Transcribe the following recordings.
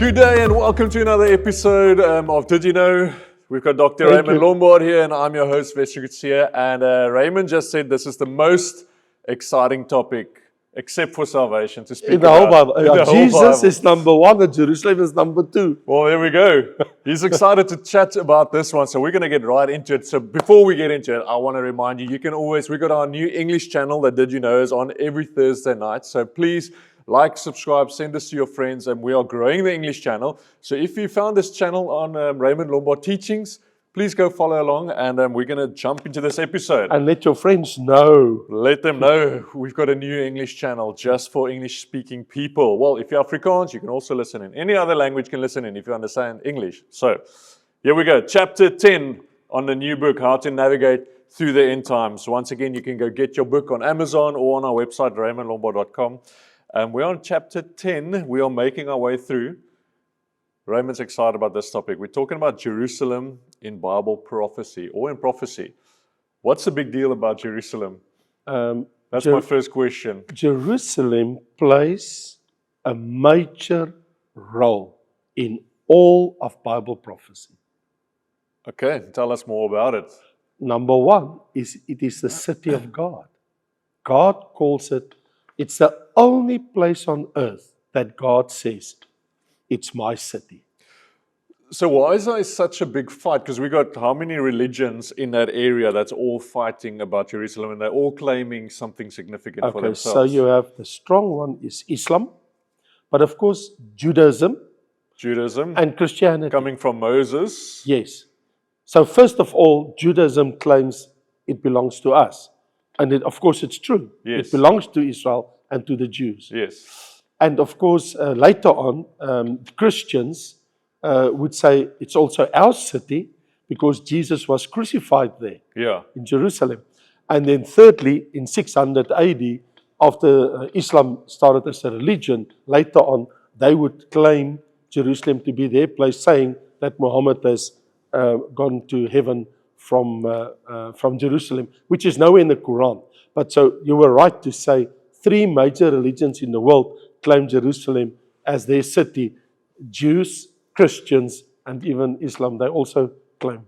Good day and welcome to another episode of Did You Know? We've got Dr. Thank Raymond you. Lombard here and I'm your host, Vester Gutsia. And Raymond just said this is the most exciting topic, except for salvation, to speak In the whole about. Bible. In the whole Jesus Bible. is number one and Jerusalem is number two. Well, there we go. He's excited to chat about this one, so we're going to get right into it. So before we get into it, I want to remind you, you can always, we've got our new English channel that Did You Know is on every Thursday night. So please like, subscribe, send this to your friends, and we are growing the English channel. So if you found this channel on Raymond Lombard Teachings, please go follow along, and we're going to jump into this episode. And let your friends know. Let them know we've got a new English channel just for English-speaking people. Well, if you're Afrikaans, you can also listen in. Any other language you can listen in if you understand English. So, here we go. Chapter 10 on the new book, How to Navigate Through the End Times. Once again, you can go get your book on Amazon or on our website, raymondlombard.com. We're on chapter 10. We are making our way through. Raymond's excited about this topic. We're talking about Jerusalem in Bible prophecy or in prophecy. What's the big deal about Jerusalem? That's my first question. Jerusalem plays a major role in all of Bible prophecy. Okay, tell us more about it. Number one is it is the city of God. God calls it, it's the only place on earth that God says, it's my city. So why is there such a big fight? Because we got how many religions in that area that's all fighting about Jerusalem and they're all claiming something significant for Okay, themselves. so you have the strong one is Islam, but of course Judaism and Christianity. Coming from Moses. Yes. So first of all, Judaism claims it belongs to us. And of course it's true. Yes. It belongs to Israel and to the Jews. Yes. And of course, later on, Christians would say it's also our city because Jesus was crucified there in Jerusalem. And then thirdly, in 600 AD, after Islam started as a religion, later on, they would claim Jerusalem to be their place, saying that Muhammad has gone to heaven from Jerusalem, which is nowhere in the Quran. But so you were right to say 3 major religions in the world claim Jerusalem as their city. Jews, Christians, and even Islam, they also claim.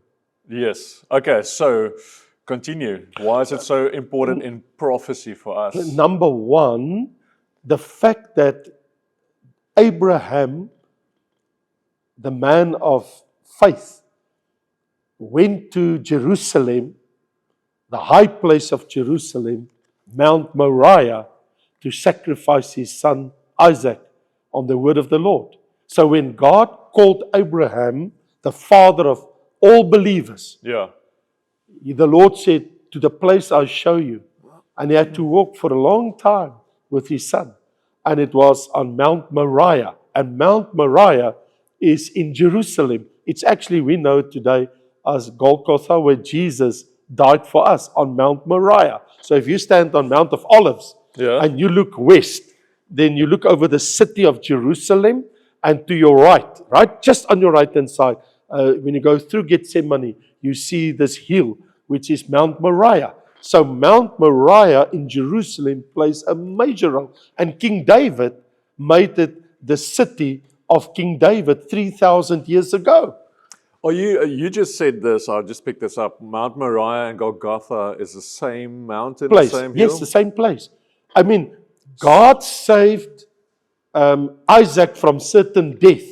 Yes. Okay, so continue. Why is it so important in prophecy for us? Number one, the fact that Abraham, the man of faith, went to Jerusalem, the high place of Jerusalem, Mount Moriah, to sacrifice his son Isaac on the word of the Lord. So when God called Abraham the father of all believers, the Lord said, to the place I show you. And he had to walk for a long time with his son. And it was on Mount Moriah. And Mount Moriah is in Jerusalem. It's actually, we know it today as Golgotha, where Jesus died for us on Mount Moriah. So if you stand on Mount of Olives and you look west, then you look over the city of Jerusalem, and to your right, just on your right-hand side, when you go through Gethsemane, you see this hill, which is Mount Moriah. So Mount Moriah in Jerusalem plays a major role. And King David made it the city of King David 3,000 years ago. Oh, you just said this, I just picked this up. Mount Moriah and Golgotha is the same mountain, Place. the same hill? Yes, the same place. I mean, God saved Isaac from certain death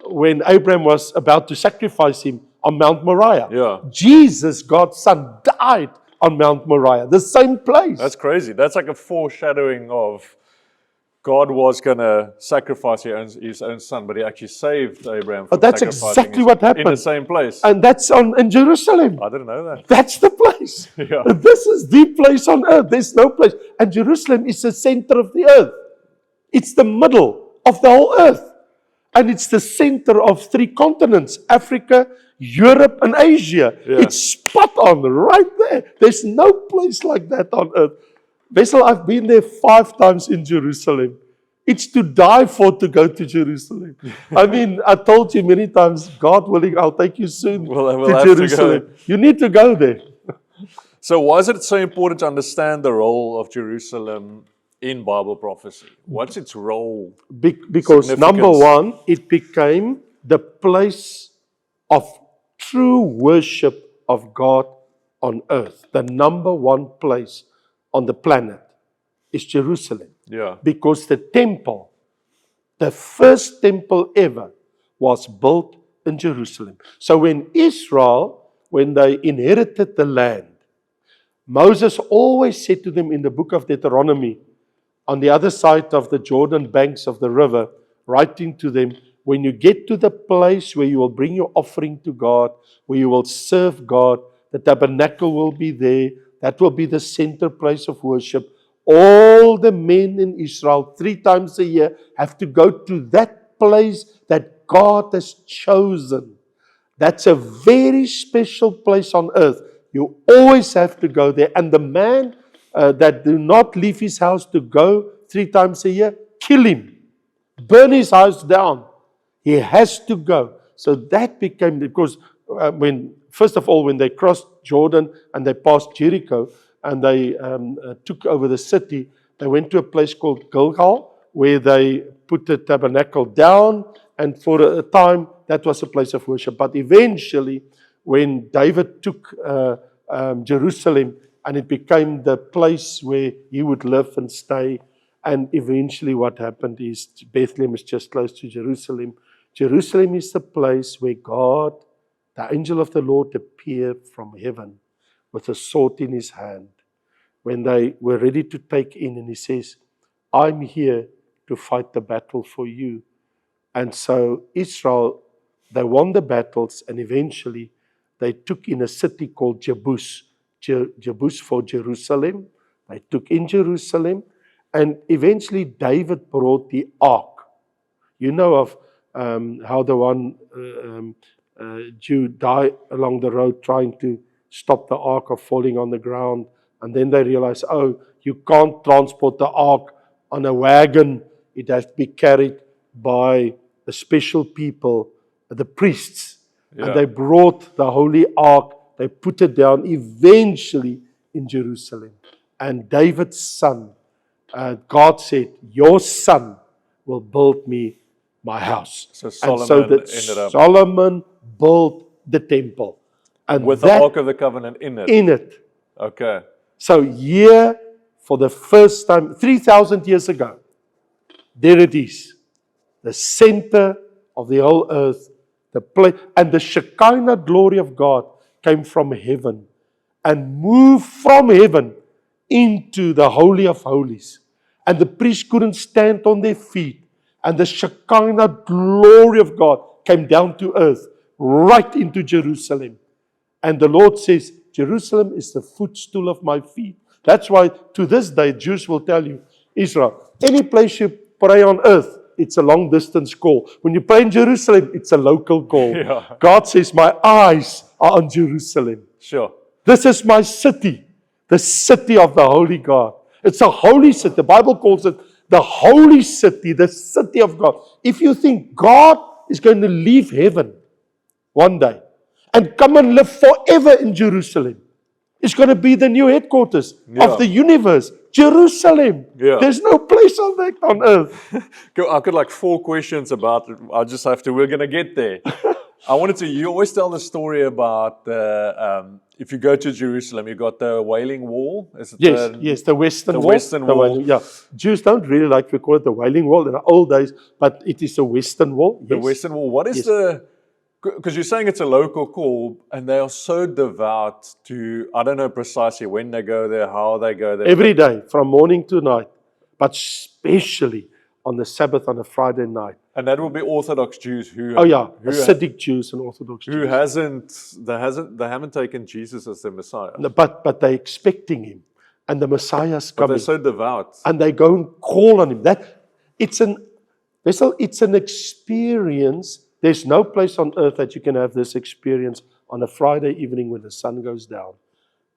when Abraham was about to sacrifice him on Mount Moriah. Jesus, God's son, died on Mount Moriah, the same place. That's crazy. That's like a foreshadowing of God was going to sacrifice his own son, but he actually saved Abraham from that's sacrificing exactly what happened. In the same place. And that's in Jerusalem. I didn't know that. That's the place. This is the place on earth. There's no place. And Jerusalem is the center of the earth. It's the middle of the whole earth. And it's the center of 3 continents, Africa, Europe, and Asia. It's spot on right there. There's no place like that on earth. Vessel, I've been there 5 times in Jerusalem. It's to die for to go to Jerusalem. I mean, I told you many times, God willing, I'll take you soon to Jerusalem. You need to go there. So why is it so important to understand the role of Jerusalem in Bible prophecy? What's its role? Because number Significance. one, it became the place of true worship of God on earth. The number one place on the planet is Jerusalem. Yeah. Because the temple, the first temple ever, was built in Jerusalem. So when Israel, when they inherited the land, Moses always said to them in the book of Deuteronomy, on the other side of the Jordan banks of the river, writing to them, when you get to the place where you will bring your offering to God, where you will serve God, the tabernacle will be there. That will be the center place of worship. All the men in Israel, 3 times a year, have to go to that place that God has chosen. That's a very special place on earth. You always have to go there. And the man that do not leave his house to go 3 times a year, kill him. Burn his house down. He has to go. So that became, because first of all, when they crossed Jordan and they passed Jericho and they took over the city, they went to a place called Gilgal, where they put the tabernacle down, and for a time that was a place of worship. But eventually, when David took Jerusalem, and it became the place where he would live and stay, and eventually what happened is Bethlehem is just close to Jerusalem. Jerusalem is the place where God, the angel of the Lord, appeared from heaven with a sword in his hand when they were ready to take in, and he says, I'm here to fight the battle for you. And so Israel, they won the battles, and eventually they took in a city called Jebus. Jebus for Jerusalem. They took in Jerusalem, and eventually David brought the ark. You know of how the one Jew died along the road trying to stop the ark of falling on the ground, and then they realized, oh, you can't transport the ark on a wagon. It has to be carried by the special people, the priests. Yeah. And they brought the holy ark, they put it down eventually in Jerusalem. And David's son, God said, your son will build me my house. So And so Solomon that ended up Solomon built the temple. And with the that Ark of the Covenant in it. in it. Okay. So here, for the first time, 3,000 years ago, there it is. The center of the whole earth, the place, and the Shekinah glory of God came from heaven and moved from heaven into the Holy of Holies. And the priests couldn't stand on their feet. And the Shekinah glory of God came down to earth, right into Jerusalem. And the Lord says, Jerusalem is the footstool of my feet. That's why to this day, Jews will tell you, Israel, any place you pray on earth, it's a long distance call. When you pray in Jerusalem, it's a local call. Yeah. God says, my eyes are on Jerusalem. Sure. This is my city, the city of the Holy God. It's a holy city. The Bible calls it the holy city, the city of God. If you think God is going to leave heaven one day and come and live forever in Jerusalem, it's going to be the new headquarters of the universe. Jerusalem. Yeah. There's no place on that on earth. I got like 4 questions about it. I just have to, we're going to get there. I wanted to, you always tell the story about the, if you go to Jerusalem, you got the Wailing Wall. Is it Yes, the Western the Wall. Western The Wall. Wailing- yeah. Jews don't really like to call it the Wailing Wall in the old days, but it is a Western Wall. The Yes. Western Wall. What is because you're saying it's a local call, and they are so devout to, I don't know precisely when they go there, how they go there. Every day, from morning to night, but especially on the Sabbath on a Friday night. And that will be Orthodox Jews who Oh yeah, who, Hasidic Jews and Orthodox who Jews. they haven't taken Jesus as their Messiah. But they're expecting him, and the Messiah's But coming, they're so devout. and they go and call on him. It's an experience. There's no place on earth that you can have this experience on a Friday evening when the sun goes down.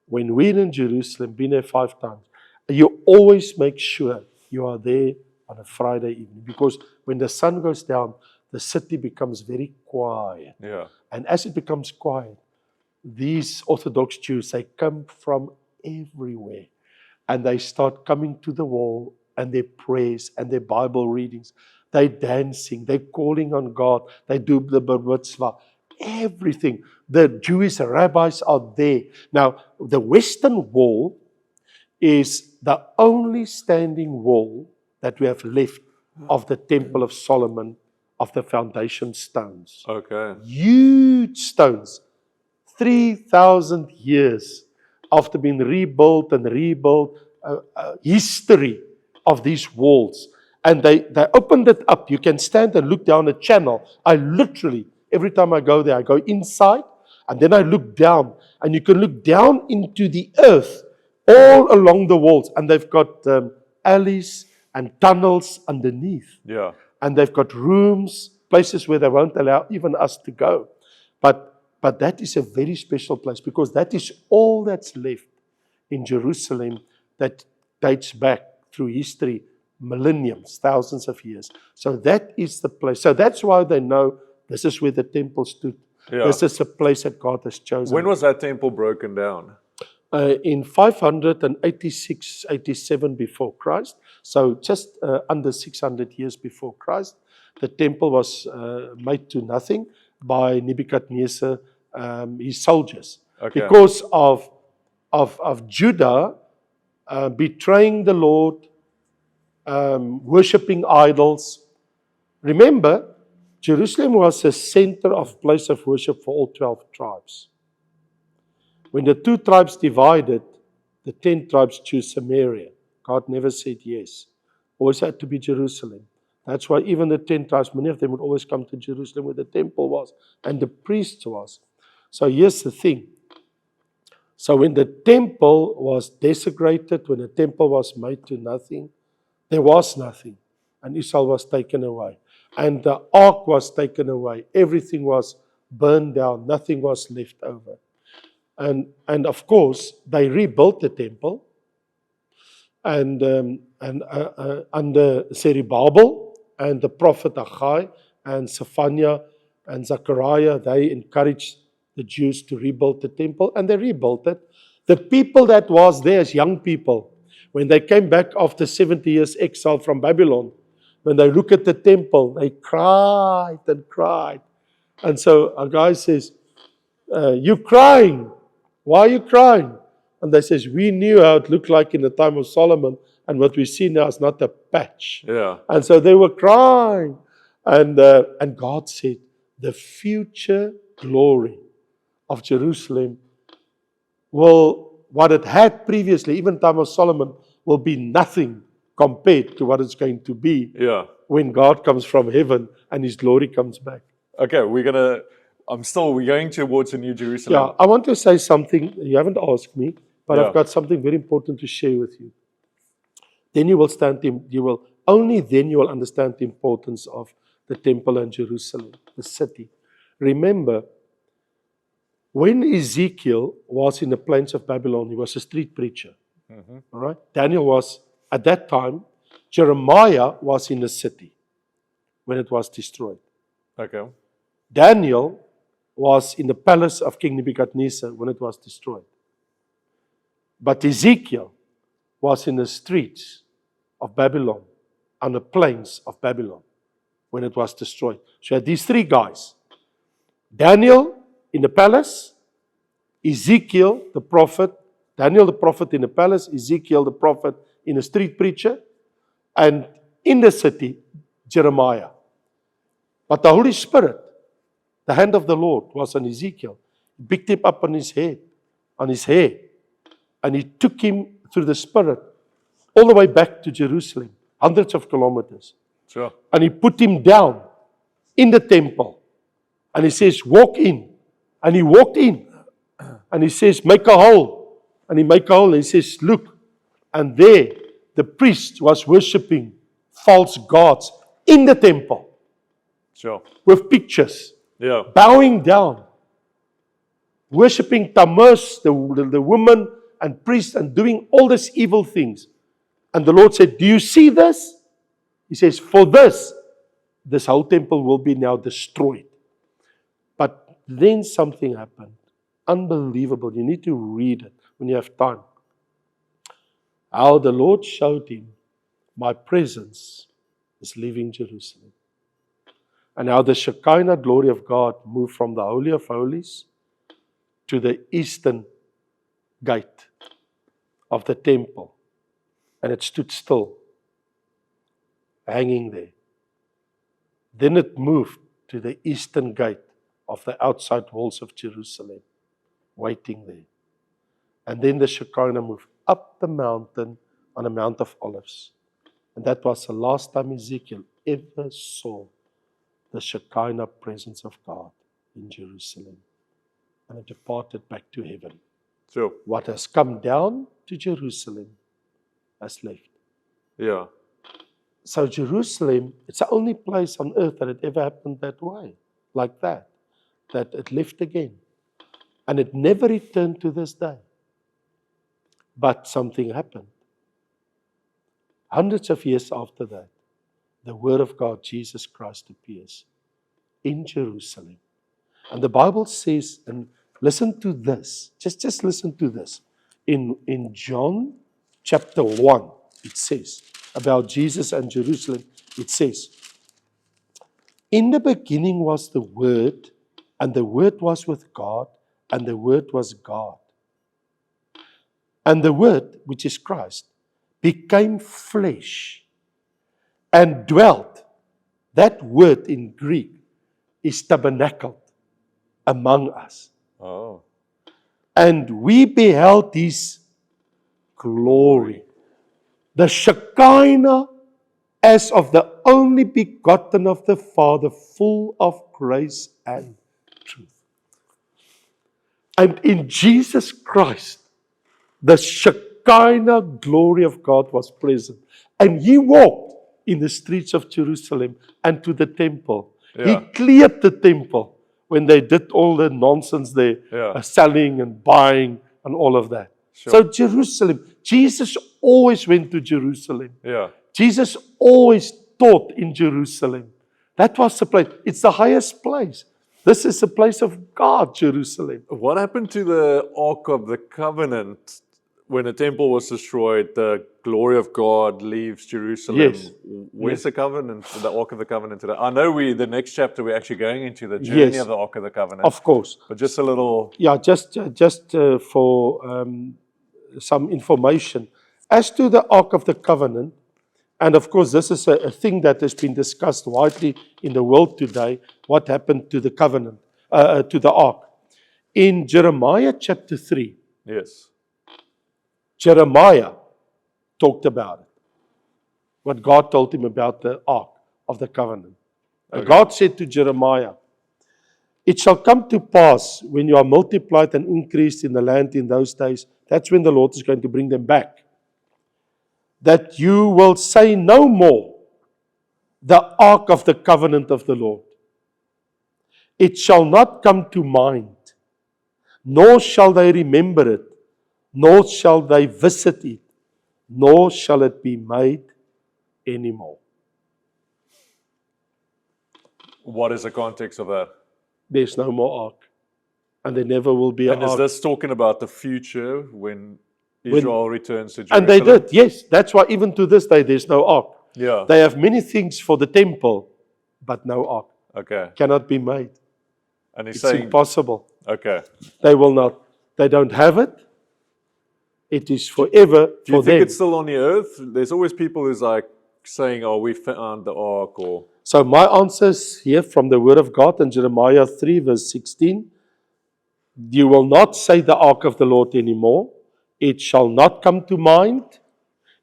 When we're in Jerusalem, been there 5 times, you always make sure you are there on a Friday evening, because when the sun goes down, the city becomes very quiet. Yeah. And as it becomes quiet, these Orthodox Jews, they come from everywhere, and they start coming to the wall, and their prayers and their Bible readings. They're dancing, they're calling on God, they do the bar mitzvah, everything. The Jewish rabbis are there. Now, the Western Wall is the only standing wall that we have left of the Temple of Solomon, of the foundation stones. Okay. Huge stones, 3,000 years after being rebuilt and rebuilt, history of these walls. And they opened it up. You can stand and look down a channel. I literally, every time I go there, I go inside and then I look down. And you can look down into the earth all along the walls. And they've got alleys and tunnels underneath. Yeah. And they've got rooms, places where they won't allow even us to go. But that is a very special place because that is all that's left in Jerusalem that dates back through history, millenniums, thousands of years. So that is the place. So that's why they know this is where the temple stood. Yeah. This is a place that God has chosen. When was that temple broken down? In 586, 87 before Christ, so just under 600 years before Christ, the temple was made to nothing by Nebuchadnezzar, his soldiers, Okay. because of Judah betraying the Lord, worshipping idols. Remember, Jerusalem was a center of place of worship for all 12 tribes. When the 2 tribes divided, the 10 tribes chose Samaria. God never said yes. Always had to be Jerusalem. That's why even the 10 tribes, many of them would always come to Jerusalem where the temple was and the priest was. So here's the thing. So when the temple was desecrated, when the temple was made to nothing, there was nothing. And Israel was taken away. And the ark was taken away. Everything was burned down. Nothing was left over. And of course, they rebuilt the temple. And under Zerubbabel and the prophet Haggai and Zephaniah and Zechariah, they encouraged the Jews to rebuild the temple, and they rebuilt it. The people that was there as young people, when they came back after 70 years exile from Babylon, when they look at the temple, they cried and cried. And so a guy says, "You crying? Why are you crying?" And they says, "We knew how it looked like in the time of Solomon, and what we see now is not a patch." Yeah. And so they were crying. And God said, the future glory of Jerusalem will, what it had previously, even time of Solomon, will be nothing compared to what it's going to be Yeah. when God comes from heaven and His glory comes back. Okay, we're going towards a New Jerusalem. Yeah, I want to say something. You haven't asked me, but Yeah. I've got something very important to share with you. Then you will only then you will understand the importance of the temple and Jerusalem, the city. Remember, when Ezekiel was in the plains of Babylon, he was a street preacher. All right? Daniel was, at that time, Jeremiah was in the city when it was destroyed. Okay. Daniel was in the palace of King Nebuchadnezzar when it was destroyed. But Ezekiel was in the streets of Babylon, on the plains of Babylon, when it was destroyed. So you had these 3 guys. Daniel in the palace, Ezekiel the prophet, Daniel the prophet in the palace, Ezekiel the prophet in a street preacher, and in the city, Jeremiah. But the Holy Spirit, the hand of the Lord was on Ezekiel. He picked him up on his head, on his hair, and he took him through the Spirit all the way back to Jerusalem, hundreds of kilometers. Sure. And he put him down in the temple. And he says, "Walk in." And he walked in. And he says, "Make a hole." And he made a hole and he says, "Look." And there, the priest was worshipping false gods in the temple Sure. with pictures, Yeah. bowing down, worshipping Tammuz, the woman and priest, and doing all these evil things. And the Lord said, "Do you see this?" He says, "For this whole temple will be now destroyed." But then something happened. Unbelievable. You need to read it when you have time. How the Lord showed him my presence is leaving Jerusalem. And how the Shekinah glory of God moved from the Holy of Holies to the eastern gate of the temple. And it stood still, hanging there. Then it moved to the eastern gate of the outside walls of Jerusalem, waiting there. And then the Shekinah moved up the mountain on the Mount of Olives. And that was the last time Ezekiel ever saw the Shekinah presence of God in Jerusalem. And it departed back to heaven. Sure. What has come down to Jerusalem has left. Yeah. So Jerusalem, it's the only place on earth that it ever happened that way, like that it left again. And it never returned to this day. But something happened. Hundreds of years after that, the Word of God, Jesus Christ, appears in Jerusalem. And the Bible says, and listen to this, just listen to this. In John chapter 1, it says, about Jesus and Jerusalem, it says, in the beginning was the Word, and the Word was with God, and the Word was God. And the Word, which is Christ, became flesh and dwelt. That word in Greek is tabernacled among us. Oh. And we beheld His glory. The Shekinah as of the only begotten of the Father, full of grace and truth. And in Jesus Christ, the Shekinah glory of God was present. And He walked in the streets of Jerusalem and to the temple. Yeah. He cleared the temple when they did all the nonsense there, Yeah. selling and buying and all of that. Sure. So Jerusalem, Jesus always went to Jerusalem. Yeah. Jesus always taught in Jerusalem. That was the place. It's the highest place. This is the place of God, Jerusalem. What happened to the Ark of the Covenant when the temple was destroyed? The glory of God leaves Jerusalem. Yes. Where's the covenant, the Ark of the Covenant today? I know the next chapter we're actually going into the journey Yes. of the Ark of the Covenant. Of course. But just a little. Yeah, just for some information. As to the Ark of the Covenant, and of course this is a thing that has been discussed widely in the world today, what happened to the covenant, to the Ark. In Jeremiah chapter 3, Yes. Jeremiah talked about it. What God told him about the Ark of the Covenant. And Okay. God said to Jeremiah, it shall come to pass when you are multiplied and increased in the land in those days, that's when the Lord is going to bring them back, that you will say no more, the Ark of the Covenant of the Lord. It shall not come to mind, nor shall they remember it, nor shall they visit it, nor shall it be made anymore. What is the context of that? There's no more Ark, and there never will be an And is Ark. this talking about the future when Israel returns to Jerusalem? And they did, yes. That's why even to this day there's no Ark. Yeah. They have many things for the temple, but no Ark. Okay. Cannot be made. And he's It's saying, impossible. okay. They will not. They don't have it. It is forever Do you for think them. it's still on the earth? There's always people who's like saying, oh, we found the ark, or So my answer is here from the Word of God in Jeremiah 3 verse 16. You will not say the Ark of the Lord anymore. It shall not come to mind.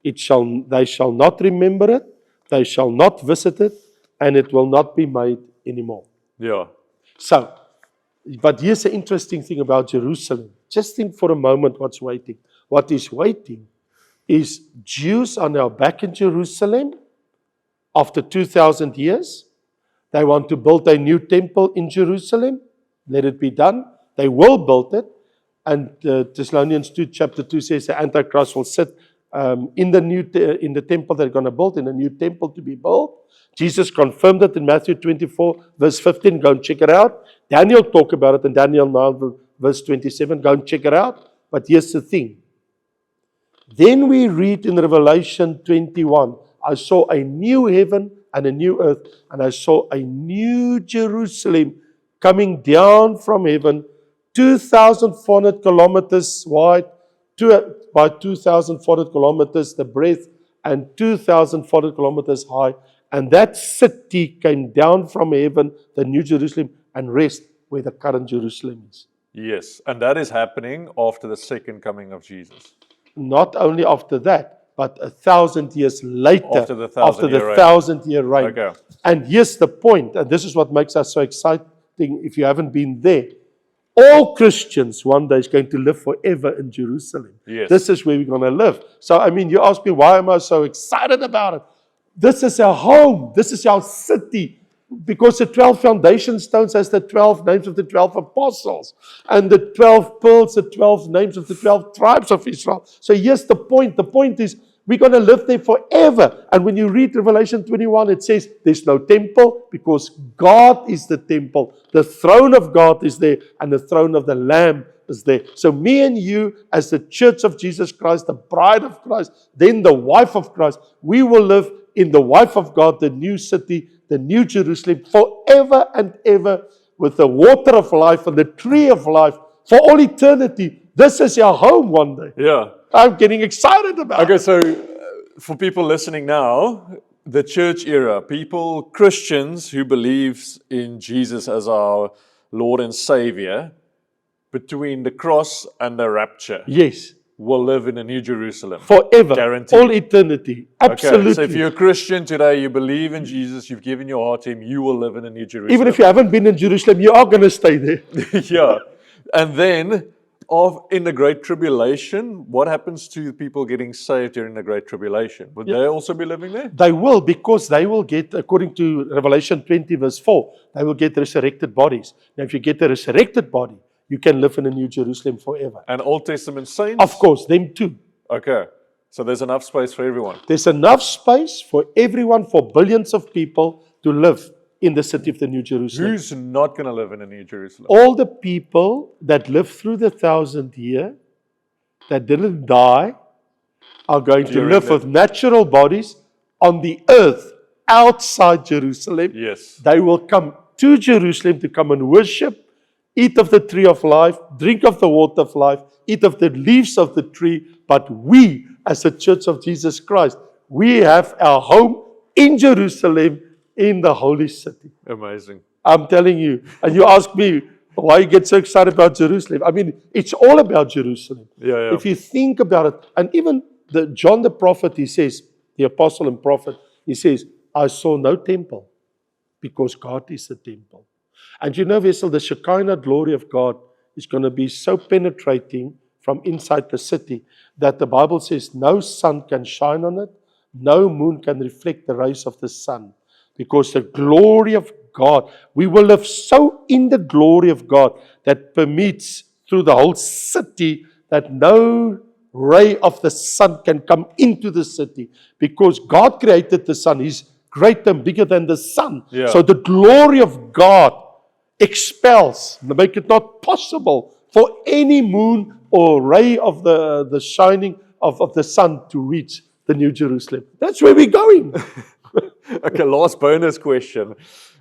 They shall not remember it. They shall not visit it. And it will not be made anymore. yeah. So, but here's the interesting thing about Jerusalem. Just think for a moment what's waiting. What is waiting is Jews are now back in Jerusalem after 2,000 years. They want to build a new temple in Jerusalem. Let it be done. They will build it. And Thessalonians 2 chapter 2 says the Antichrist will sit in the temple they're going to build, in a new temple to be built. Jesus confirmed it in Matthew 24 verse 15. Go and check it out. Daniel talked about it in Daniel 9 verse 27. Go and check it out. But here's the thing. Then we read in Revelation 21, I saw a new heaven and a new earth, and I saw a new Jerusalem coming down from heaven, 2,400 kilometers wide, by 2,400 kilometers the breadth, and 2,400 kilometers high. And that city came down from heaven, the new Jerusalem, and rest where the current Jerusalem is. Yes. And that is happening after the second coming of Jesus. Not only after that, but 1,000 years later, After the 1,000-year reign. 1,000-year reign. Okay. And here's the point, and this is what makes us so exciting if you haven't been there. All Christians one day is going to live forever in Jerusalem. Yes. This is where we're going to live. So, I mean, you ask me, why am I so excited about it? This is our home. This is our city. Because the 12 foundation stones has the 12 names of the 12 apostles. And the 12 pearls, the 12 names of the 12 tribes of Israel. So here's the point. The point is, we're going to live there forever. And when you read Revelation 21, it says there's no temple because God is the temple. The throne of God is there and the throne of the Lamb is there. So me and you, as the church of Jesus Christ, the bride of Christ, then the wife of Christ, we will live in the wife of God, the new city, the new Jerusalem, forever and ever, with the water of life and the tree of life for all eternity. This is our home one day. Yeah. I'm getting excited about it. Okay, so for people listening now, the church era, people, Christians who believes in Jesus as our Lord and Savior, between the cross and the rapture, Yes, will live in a new Jerusalem. forever, Guaranteed. all eternity. Absolutely. Okay, so if you're a Christian today, you believe in Jesus, you've given your heart to Him, you will live in a new Jerusalem. Even if you haven't been in Jerusalem, you are going to stay there. Yeah. And then, in the Great Tribulation, what happens to people getting saved during the Great Tribulation? Would they also be living there? They will, because they will get, according to Revelation 20 verse 4, they will get resurrected bodies. Now, if you get a resurrected body, you can live in a new Jerusalem forever. And Old Testament saints? Of course, them too. Okay. So there's enough space for everyone. There's enough space for everyone, for billions of people to live in the city of the New Jerusalem. Who's not going to live in a New Jerusalem? All the people that lived through the 1,000 year, that didn't die, are going to During live the- with natural bodies on the earth outside Jerusalem. Yes. They will come to Jerusalem to come and worship, eat of the tree of life, drink of the water of life, eat of the leaves of the tree. But we, as the Church of Jesus Christ, we have our home in Jerusalem, in the holy city. Amazing. I'm telling you. And you ask me, why you get so excited about Jerusalem? I mean, it's all about Jerusalem. Yeah. If you think about it, and even John the prophet, he says, the apostle and prophet, he says, I saw no temple because God is the temple. And you know, Wessel, the Shekinah glory of God is going to be so penetrating from inside the city that the Bible says no sun can shine on it, no moon can reflect the rays of the sun. Because the glory of God, we will live so in the glory of God that permits through the whole city that no ray of the sun can come into the city. Because God created the sun. He's greater and bigger than the sun. Yeah. So the glory of God expels, make it not possible for any moon or ray of the shining of the sun to reach the New Jerusalem. That's where we're going. Okay, last bonus question,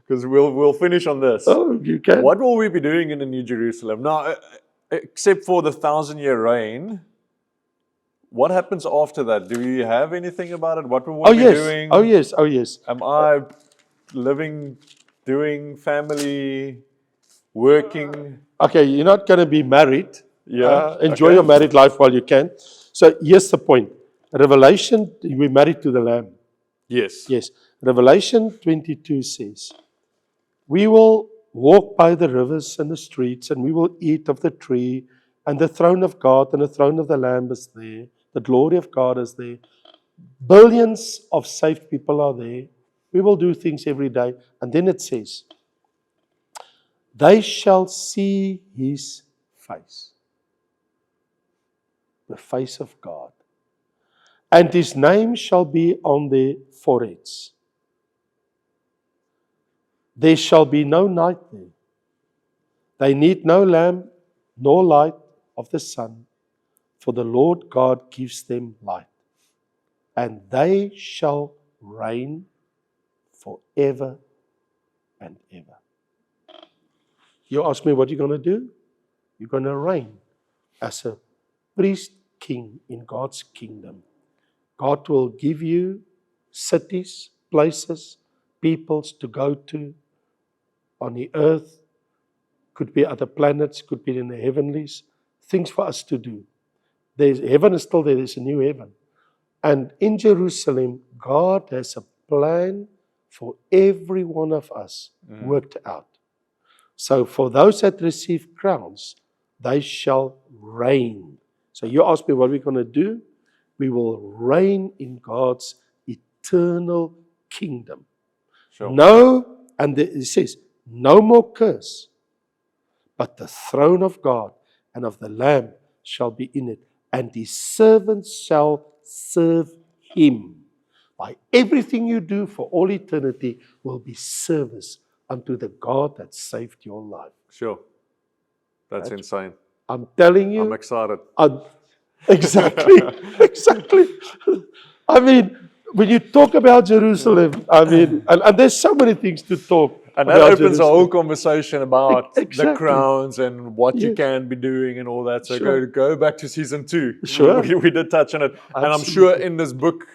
because we'll finish on this. Oh, you can. What will we be doing in the New Jerusalem? Now, except for the 1,000-year reign, what happens after that? Do you have anything about it? What will we be doing? Oh, yes. Oh, yes. Am I living, doing, family, working? Okay, you're not going to be married. Yeah. Enjoy Okay. your married life while you can. So here's the point. Revelation, we're married to the Lamb. Yes. Yes. Revelation 22 says, we will walk by the rivers and the streets, and we will eat of the tree, and the throne of God and the throne of the Lamb is there. The glory of God is there. Billions of saved people are there. We will do things every day. And then it says, they shall see His face. The face of God. And His name shall be on their foreheads. There shall be no night there. They need no lamp nor light of the sun, for the Lord God gives them light. And they shall reign forever and ever. You ask me what you're going to do? You're going to reign as a priest king in God's kingdom. God will give you cities, places, peoples to go to on the earth. Could be other planets, could be in the heavenlies. Things for us to do. Heaven is still there. There's a new heaven. And in Jerusalem, God has a plan for every one of us worked out. So for those that receive crowns, they shall reign. So you ask me what we're going to do? We will reign in God's eternal kingdom. Sure. It says, no more curse, but the throne of God and of the Lamb shall be in it, and his servants shall serve him. By everything you do for all eternity will be service unto the God that saved your life. Sure. That's insane. I'm telling you. I'm excited. Exactly. Exactly. I mean, when you talk about Jerusalem, and there's so many things to talk and that about opens Jerusalem. a whole conversation about Exactly. the crowns and what you Yes. can be doing and all that. So Sure. go back to season 2. Sure. We did touch on it. And I'm sure in this book,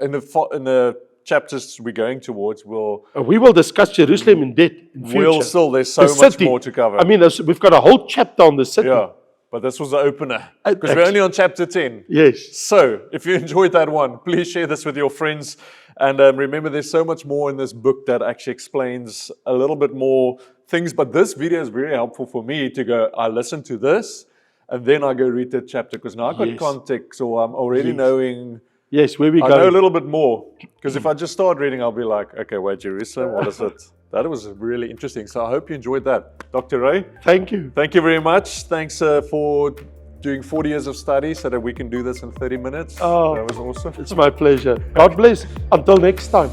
in the chapters we're going towards, We will discuss Jerusalem in depth in future. there's so The much city. more to cover. I mean, we've got a whole chapter on the city. Yeah, but this was the opener because we're only on chapter 10. Yes. So, if you enjoyed that one, please share this with your friends. And remember, there's so much more in this book that actually explains a little bit more things. But this video is very helpful for me to go, I listen to this, and then I go read the chapter. Because now I've got Yes. context, or I'm already Yes. knowing, Yes, where we I go. know a little bit more. Because if I just start reading, I'll be like, okay, wait, Jerusalem, what is it? That was really interesting. So I hope you enjoyed that. Dr. Ray, Thank you. thank you very much. Thanks for doing 40 years of study so that we can do this in 30 minutes. Oh. That was awesome. It's my pleasure. God bless. Until next time.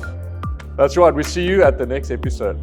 That's right. We see you at the next episode.